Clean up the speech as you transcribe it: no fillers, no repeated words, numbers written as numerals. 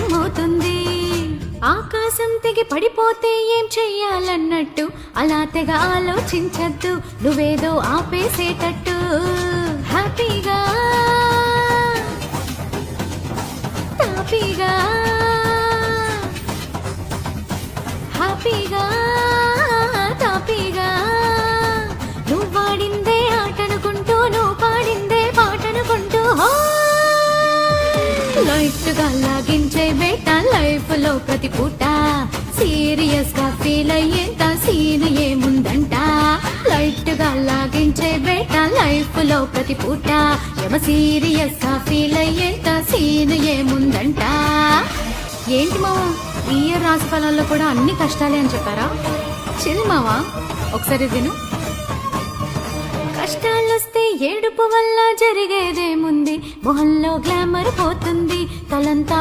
అర్థమవుతుంది. ఆకాశం తెగి పడిపోతే ఏం చెయ్యాలన్నట్టు అలా తెగ ఆలోచించద్దు, నువ్వేదో ఆపేసేటట్టు. హ్యాపీగా తాపీగా హ్యాపీగా తాపీగా నువ్వు వాడిందే ఆటనుకుంటూ, నువ్వు పాడిందే పాటనుకుంటూ లైట్ గా లాగించే వేట లైఫ్ లో ప్రతి పూట. సీరియస్ గా ఫీల్ అయ్యేంత సీన్ ఏముందంట. లైట్ గా లాగించే వేట లైఫ్ లో ప్రతి పూట. సీరియస్ గా ఫీల్ అయ్యేంత సీన్ ఏముందంట. ఏంటి మావా, ఈ ఇయర్ రాశి ఫలాల్లో కూడా అన్ని కష్టాలే అని చెప్పారా? చిల్ మావా, ఒకసారి విను. కష్టాలొస్తే ఏడుపు వల్ల జరిగేదేముంది, మొహంలో గ్లామర్ పోతుంది, తలంతా